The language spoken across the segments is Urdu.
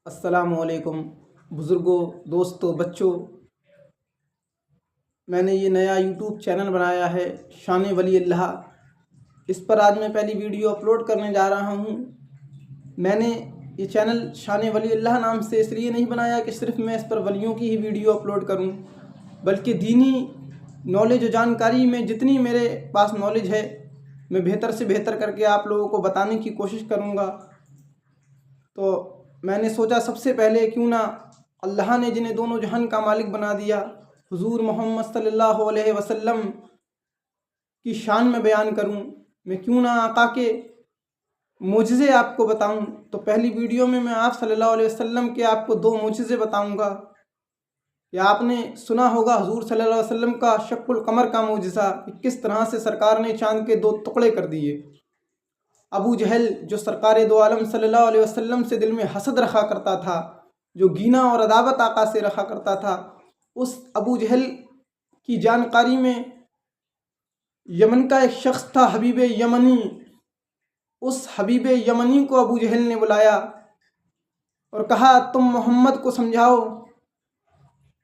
السلام علیکم بزرگوں، دوستوں، بچوں۔ میں نے یہ نیا یوٹیوب چینل بنایا ہے شان ولی اللہ۔ اس پر آج میں پہلی ویڈیو اپلوڈ کرنے جا رہا ہوں۔ میں نے یہ چینل شان ولی اللہ نام سے اس لیے نہیں بنایا کہ صرف میں اس پر ولیوں کی ہی ویڈیو اپلوڈ کروں، بلکہ دینی نالج و جانکاری میں جتنی میرے پاس نالج ہے میں بہتر سے بہتر کر کے آپ لوگوں کو بتانے کی کوشش کروں گا۔ تو میں نے سوچا سب سے پہلے کیوں نہ اللہ نے جنہیں دونوں جہان کا مالک بنا دیا، حضور محمد صلی اللہ علیہ وسلم کی شان میں بیان کروں، میں کیوں نہ آقا کے معجزے آپ کو بتاؤں۔ تو پہلی ویڈیو میں آپ صلی اللہ علیہ وسلم کے آپ کو 2 معجزے بتاؤں گا۔ یا آپ نے سنا ہوگا حضور صلی اللہ علیہ وسلم کا شق القمر کا معجزہ، کہ کس طرح سے سرکار نے چاند کے 2 ٹکڑے کر دیے۔ ابو جہل جو سرکار دو عالم صلی اللہ علیہ وسلم سے دل میں حسد رکھا کرتا تھا، جو گینہ اور عداوت آقا سے رکھا کرتا تھا، اس ابو جہل کی جانکاری میں یمن کا ایک شخص تھا حبیب یمنی۔ اس حبیب یمنی کو ابو جہل نے بلایا اور کہا تم محمد کو سمجھاؤ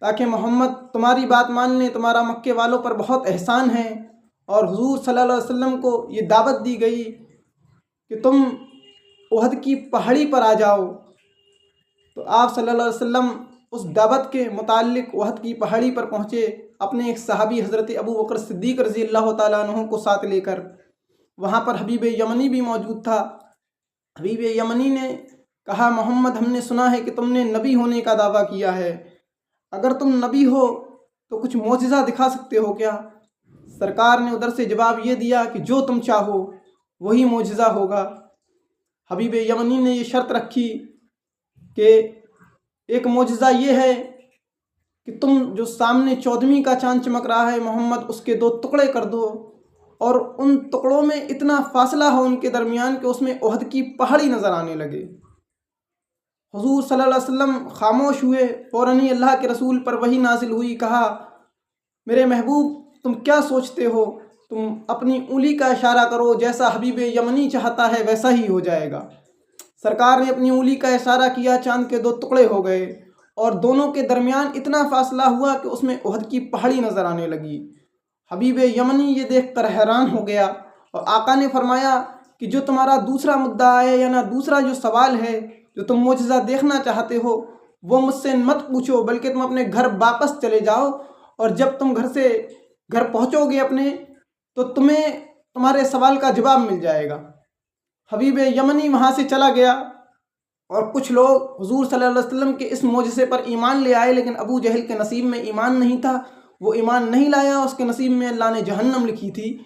تاکہ محمد تمہاری بات مان لیں، تمہارا مکے والوں پر بہت احسان ہے۔ اور حضور صلی اللہ علیہ وسلم کو یہ دعوت دی گئی کہ تم احد کی پہاڑی پر آ جاؤ۔ تو آپ صلی اللہ علیہ وسلم اس دعوت کے متعلق احد کی پہاڑی پر پہنچے، اپنے ایک صحابی حضرت ابو بکر صدیق رضی اللہ تعالیٰ عنہ کو ساتھ لے کر۔ وہاں پر حبیب یمنی بھی موجود تھا۔ حبیب یمنی نے کہا محمد ہم نے سنا ہے کہ تم نے نبی ہونے کا دعویٰ کیا ہے، اگر تم نبی ہو تو کچھ معجزہ دکھا سکتے ہو کیا؟ سرکار نے ادھر سے جواب یہ دیا کہ جو تم چاہو وہی معجزہ ہوگا۔ حبیب یمنی نے یہ شرط رکھی کہ ایک معجزہ یہ ہے کہ تم جو سامنے 14ویں کا چاند چمک رہا ہے محمد، اس کے 2 ٹکڑے کر دو، اور ان ٹکڑوں میں اتنا فاصلہ ہو ان کے درمیان کہ اس میں احد کی پہاڑی نظر آنے لگے۔ حضور صلی اللہ علیہ وسلم خاموش ہوئے، فوراً ہی اللہ کے رسول پر وحی نازل ہوئی، کہا میرے محبوب تم کیا سوچتے ہو؟ تم اپنی انگلی کا اشارہ کرو، جیسا حبیب یمنی چاہتا ہے ویسا ہی ہو جائے گا۔ سرکار نے اپنی انگلی کا اشارہ کیا، چاند کے 2 ٹکڑے ہو گئے، اور دونوں کے درمیان اتنا فاصلہ ہوا کہ اس میں احد کی پہاڑی نظر آنے لگی۔ حبیب یمنی یہ دیکھ کر حیران ہو گیا، اور آقا نے فرمایا کہ جو تمہارا دوسرا مدعا ہے، یا دوسرا جو سوال ہے، جو تم معجزہ دیکھنا چاہتے ہو، وہ مجھ سے مت پوچھو، بلکہ تم اپنے گھر واپس چلے جاؤ، اور جب تم گھر پہنچو گے اپنے، تو تمہیں تمہارے سوال کا جواب مل جائے گا۔ حبیب یمنی وہاں سے چلا گیا، اور کچھ لوگ حضور صلی اللہ علیہ وسلم کے اس معجزے پر ایمان لے آئے، لیکن ابو جہل کے نصیب میں ایمان نہیں تھا، وہ ایمان نہیں لایا، اس کے نصیب میں اللہ نے جہنم لکھی تھی،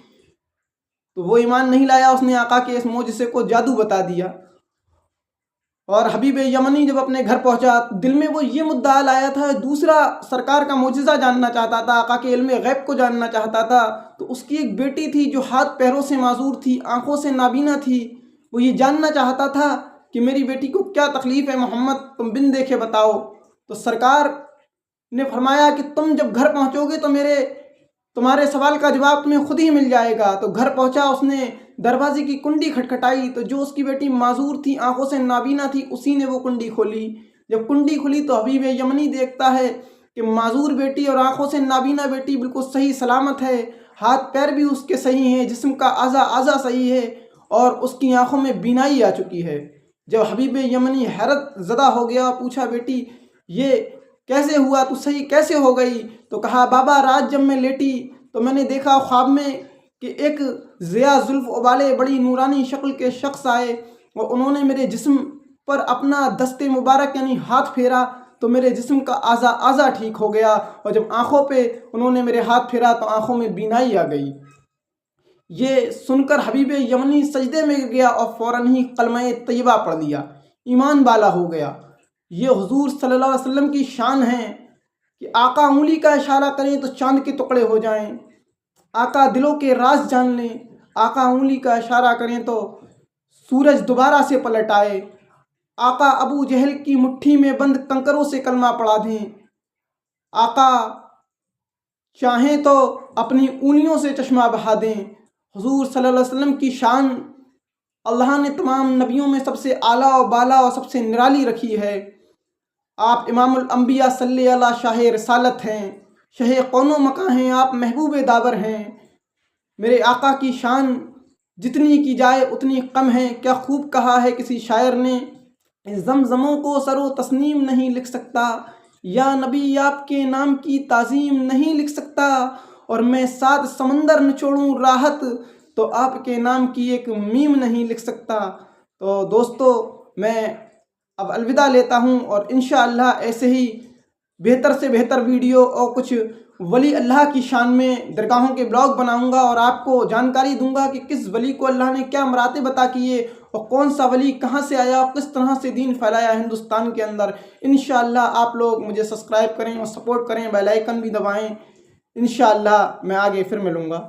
تو وہ ایمان نہیں لایا، اس نے آقا کے اس معجزے کو جادو بتا دیا۔ اور حبیب یمنی جب اپنے گھر پہنچا، دل میں وہ یہ مدعا لایا تھا، دوسرا سرکار کا معجزہ جاننا چاہتا تھا، آقا کے علم غیب کو جاننا چاہتا تھا۔ تو اس کی ایک بیٹی تھی جو ہاتھ پیروں سے معذور تھی، آنکھوں سے نابینا تھی، وہ یہ جاننا چاہتا تھا کہ میری بیٹی کو کیا تکلیف ہے محمد، تم بن دیکھے بتاؤ۔ تو سرکار نے فرمایا کہ تم جب گھر پہنچو گے تو تمہارے سوال کا جواب تمہیں خود ہی مل جائے گا۔ تو گھر پہنچا، اس نے دروازے کی کنڈی کھٹکھٹائی، تو جو اس کی بیٹی معذور تھی، آنکھوں سے نابینا تھی، اسی نے وہ کنڈی کھولی۔ جب کنڈی کھلی تو حبیب یمنی دیکھتا ہے کہ معذور بیٹی اور آنکھوں سے نابینا بیٹی بالکل صحیح سلامت ہے، ہاتھ پیر بھی اس کے صحیح ہیں، جسم کا اعضا صحیح ہے، اور اس کی آنکھوں میں بینائی آ چکی ہے۔ جب حبیب یمنی حیرت زدہ ہو گیا، پوچھا بیٹی یہ کیسے ہوا، تو صحیح کیسے ہو گئی؟ تو کہا بابا رات جب میں لیٹی تو میں نے دیکھا خواب میں کہ ایک ضیاء زلف ابالے بڑی نورانی شکل کے شخص آئے، اور انہوں نے میرے جسم پر اپنا دست مبارک یعنی ہاتھ پھیرا، تو میرے جسم کا اعضا ٹھیک ہو گیا، اور جب آنکھوں پہ انہوں نے میرے ہاتھ پھیرا تو آنکھوں میں بینائی آ گئی۔ یہ سن کر حبیب یمنی سجدے میں گر گیا، اور فوراً ہی کلمہ طیبہ پڑھ لیا، ایمان بالا ہو گیا۔ یہ حضور صلی اللہ علیہ وسلم کی شان ہے کہ آقا انگلی کا اشارہ کریں تو چاند کے ٹکڑے ہو جائیں، آقا دلوں کے راز جان لیں، آقا انگلی کا اشارہ کریں تو سورج دوبارہ سے پلٹ آئے، آقا ابو جہل کی مٹھی میں بند کنکروں سے کلمہ پڑھا دیں، آقا چاہیں تو اپنی انگلیوں سے چشمہ بہا دیں۔ حضور صلی اللہ علیہ وسلم کی شان اللہ نے تمام نبیوں میں سب سے اعلیٰ و بالا اور سب سے نرالی رکھی ہے۔ آپ امام الانبیاء صلی اللہ شاہ رسالت ہیں، شہ کون و مکاں ہیں، آپ محبوب داور ہیں۔ میرے آقا کی شان جتنی کی جائے اتنی کم ہے۔ کیا خوب کہا ہے کسی شاعر نے، زمزموں کو سر و تسنیم نہیں لکھ سکتا، یا نبی آپ کے نام کی تعظیم نہیں لکھ سکتا، اور میں 7 سمندر نچوڑوں راحت تو آپ کے نام کی ایک میم نہیں لکھ سکتا۔ تو دوستو میں اب الوداع لیتا ہوں، اور انشاءاللہ ایسے ہی بہتر سے بہتر ویڈیو اور کچھ ولی اللہ کی شان میں درگاہوں کے بلاگ بناؤں گا، اور آپ کو جانکاری دوں گا کہ کس ولی کو اللہ نے کیا مراتب عطا کیے، اور کون سا ولی کہاں سے آیا، اور کس طرح سے دین پھیلایا ہندوستان کے اندر۔ انشاءاللہ آپ لوگ مجھے سبسکرائب کریں اور سپورٹ کریں، بیل آئیکن بھی دبائیں۔ انشاءاللہ میں آگے پھر ملوں گا۔